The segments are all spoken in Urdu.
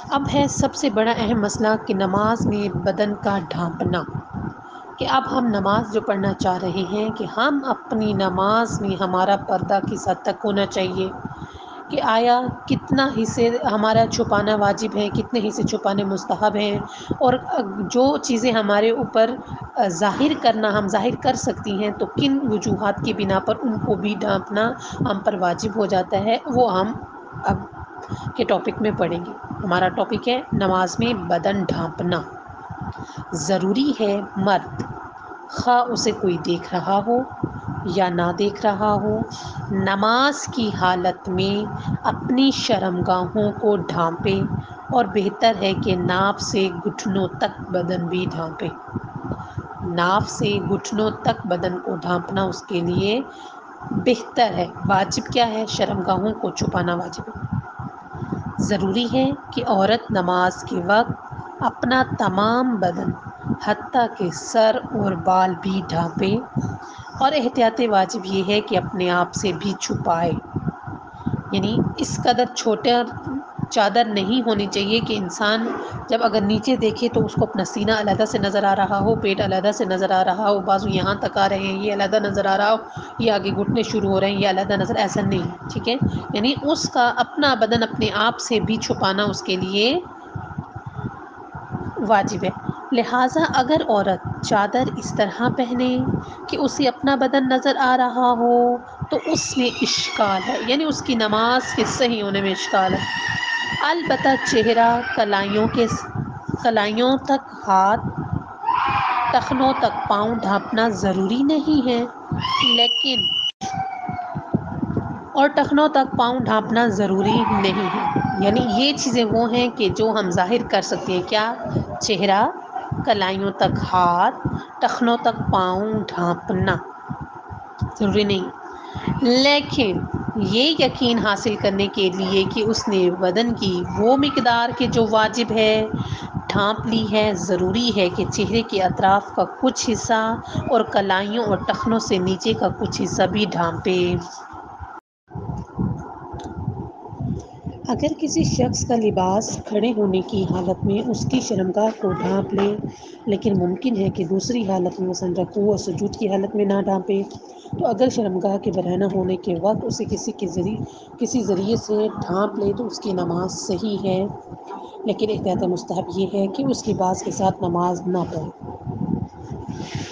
اب ہے سب سے بڑا اہم مسئلہ کہ نماز میں بدن کا ڈھانپنا، کہ اب ہم نماز جو پڑھنا چاہ رہے ہیں کہ ہم اپنی نماز میں ہمارا پردہ کس حد تک ہونا چاہیے، کہ آیا کتنا حصے ہمارا چھپانا واجب ہے، کتنے حصے چھپانے مستحب ہیں، اور جو چیزیں ہمارے اوپر ظاہر کرنا ہم ظاہر کر سکتی ہیں تو کن وجوہات کی بنا پر ان کو بھی ڈھانپنا ہم پر واجب ہو جاتا ہے، وہ ہم اب کے ٹاپک میں پڑھیں گے۔ ہمارا ٹاپک ہے نماز میں بدن ڈھانپنا۔ ضروری ہے مرد، خواہ اسے کوئی دیکھ رہا ہو یا نہ دیکھ رہا ہو، نماز کی حالت میں اپنی شرمگاہوں کو ڈھانپے، اور بہتر ہے کہ ناف سے گھٹنوں تک بدن بھی ڈھانپے۔ ناف سے گھٹنوں تک بدن کو ڈھانپنا اس کے لیے بہتر ہے۔ واجب کیا ہے؟ شرمگاہوں کو چھپانا واجب ہے۔ ضروری ہے کہ عورت نماز کے وقت اپنا تمام بدن حتیٰ کہ سر اور بال بھی ڈھانپے، اور احتیاط واجب یہ ہے کہ اپنے آپ سے بھی چھپائے، یعنی اس قدر چھوٹا چادر نہیں ہونی چاہیے کہ انسان جب اگر نیچے دیکھے تو اس کو اپنا سینہ علیحدہ سے نظر آ رہا ہو، پیٹ علیحدہ سے نظر آ رہا ہو، بازو یہاں تک آ رہے ہیں یہ علیحدہ نظر آ رہا ہو، یہ آگے گھٹنے شروع ہو رہے ہیں یہ علیحدہ نظر، ایسا نہیں، ٹھیک ہے؟ یعنی اس کا اپنا بدن اپنے آپ سے بھی چھپانا اس کے لیے واجب ہے۔ لہٰذا اگر عورت چادر اس طرح پہنے کہ اسے اپنا بدن نظر آ رہا ہو تو اس میں اشکال ہے، یعنی اس کی نماز کے صحیح ہونے میں اشکال ہے۔ البتہ چہرہ، کلائیوں تک ہاتھ، ٹخنوں تک پاؤں ڈھانپنا ضروری نہیں ہے، لیکن اور ٹخنوں تک پاؤں ڈھانپنا ضروری نہیں ہے، یعنی یہ چیزیں وہ ہیں کہ جو ہم ظاہر کر سکتے ہیں، کیا؟ چہرہ، کلائیوں تک ہاتھ، ٹخنوں تک پاؤں ڈھانپنا ضروری نہیں، لیکن یہ یقین حاصل کرنے کے لیے کہ اس نے بدن کی وہ مقدار کے جو واجب ہے ڈھانپ لی ہے، ضروری ہے کہ چہرے کے اطراف کا کچھ حصہ اور کلائیوں اور ٹخنوں سے نیچے کا کچھ حصہ بھی ڈھانپے۔ اگر کسی شخص کا لباس کھڑے ہونے کی حالت میں اس کی شرمگاہ کو ڈھانپ لے، لیکن ممکن ہے کہ دوسری حالت میں مثلاً رکوع اور سجود کی حالت میں نہ ڈھانپے، تو اگر شرمگاہ کے برہنہ ہونے کے وقت اسے کسی ذریعے سے ڈھانپ لے تو اس کی نماز صحیح ہے، لیکن احتیاط مستحب یہ ہے کہ اس لباس کے ساتھ نماز نہ پڑھے۔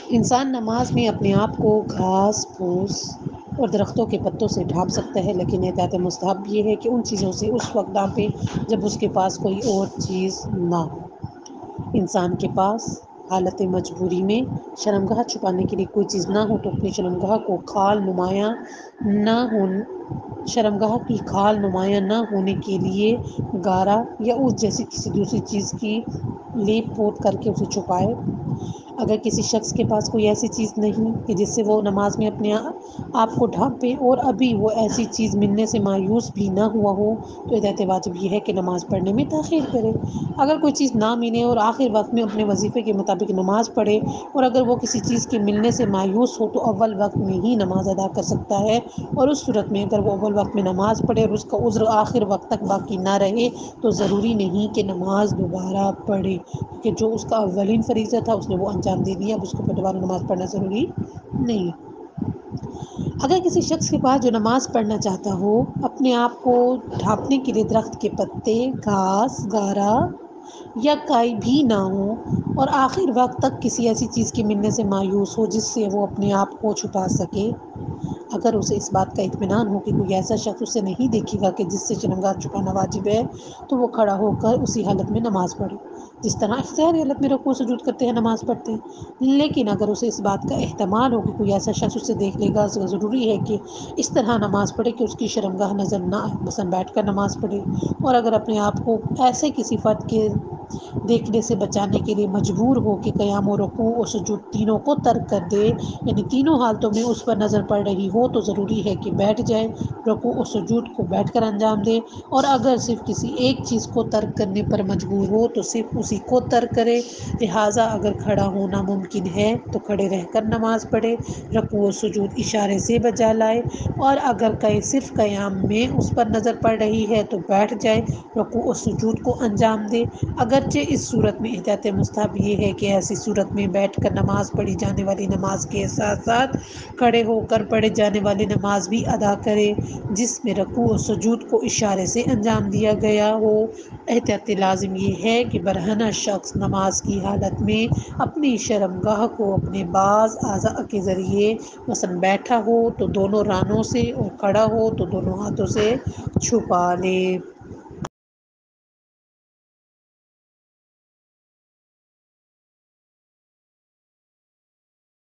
انسان نماز میں اپنے آپ کو گھاس پھوس اور درختوں کے پتوں سے ڈھانپ سکتا ہے، لیکن احتیاط مستحب یہ ہے کہ ان چیزوں سے اس وقت ڈھانپے جب اس کے پاس کوئی اور چیز نہ ہو۔ انسان کے پاس حالت مجبوری میں شرمگاہ چھپانے کے لیے کوئی چیز نہ ہو تو اپنی شرمگاہ کی کھال نمایاں نہ ہونے کے لیے گارا یا اس جیسی کسی دوسری چیز کی لیپ پوت کر کے اسے چھپائے۔ اگر کسی شخص کے پاس کوئی ایسی چیز نہیں کہ جس سے وہ نماز میں اپنے آپ کو ڈھانپے اور ابھی وہ ایسی چیز ملنے سے مایوس بھی نہ ہوا ہو تو ہدایت واجب یہ ہے کہ نماز پڑھنے میں تاخیر کرے۔ اگر کوئی چیز نہ ملے اور آخر وقت میں اپنے وظیفے کے مطابق نماز پڑھے، اور اگر وہ کسی چیز کے ملنے سے مایوس ہو تو اول وقت میں ہی نماز ادا کر سکتا ہے، اور اس صورت میں اگر وہ اول وقت میں نماز پڑھے اور اس کا عذر آخر وقت تک باقی نہ رہے تو ضروری نہیں کہ نماز دوبارہ پڑھے، کہ جو اس کا اولین فریضہ تھا اس نے وہ انجام دے دیا، اب اس کو دوبارہ نماز پڑھنا ضروری نہیں۔ اگر کسی شخص کے پاس جو نماز پڑھنا چاہتا ہو اپنے آپ کو ڈھانپنے کے لیے درخت کے پتے، گھاس، گارا یا کائی بھی نہ ہو، اور آخر وقت تک کسی ایسی چیز کے ملنے سے مایوس ہو جس سے وہ اپنے آپ کو چھپا سکے، اگر اسے اس بات کا اطمینان ہو کہ کوئی ایسا شخص اسے نہیں دیکھے گا کہ جس سے شرمگاہ چھپانا واجب ہے، تو وہ کھڑا ہو کر اسی حالت میں نماز پڑھے جس طرح اختیاری حالت میں رکوع سجود کرتے ہیں نماز پڑھتے ہیں۔ لیکن اگر اسے اس بات کا احتمال ہو کہ کوئی ایسا شخص اسے دیکھ لے گا، تو ضروری ہے کہ اس طرح نماز پڑھے کہ اس کی شرمگاہ نظر نہ آئے، مثلا بیٹھ کر نماز پڑھے، اور اگر اپنے آپ کو ایسے کسی فرد کے دیکھنے سے بچانے کے لیے مجبور ہو کہ قیام و رکوع و سجود تینوں کو ترک کر دے، یعنی تینوں حالتوں میں اس پر نظر پڑ رہی ہو تو ضروری ہے کہ بیٹھ جائے، رکوع و سجود کو بیٹھ کر انجام دے، اور اگر صرف کسی ایک چیز کو ترک کرنے پر مجبور ہو تو صرف اسی کو ترک کرے۔ لہٰذا اگر کھڑا ہونا ممکن ہے تو کھڑے رہ کر نماز پڑھے، رکوع و سجود اشارے سے بجا لائے، اور اگر صرف قیام میں اس پر نظر پڑ رہی ہے تو بیٹھ جائے، رکوع و سجود کو انجام دے۔ اگرچہ اس صورت میں احتیاط مستحب یہ ہے کہ ایسی صورت میں بیٹھ کر نماز پڑھی جانے والی نماز کے ساتھ ساتھ کھڑے ہو کر پڑھے جانے والی نماز بھی ادا کرے جس میں رکوع و سجود کو اشارے سے انجام دیا گیا ہو۔ احتیاط لازم یہ ہے کہ برہنہ شخص نماز کی حالت میں اپنی شرمگاہ کو اپنے بعض اعضاء کے ذریعے مثلا بیٹھا ہو تو دونوں رانوں سے اور کھڑا ہو تو دونوں ہاتھوں سے چھپا لے۔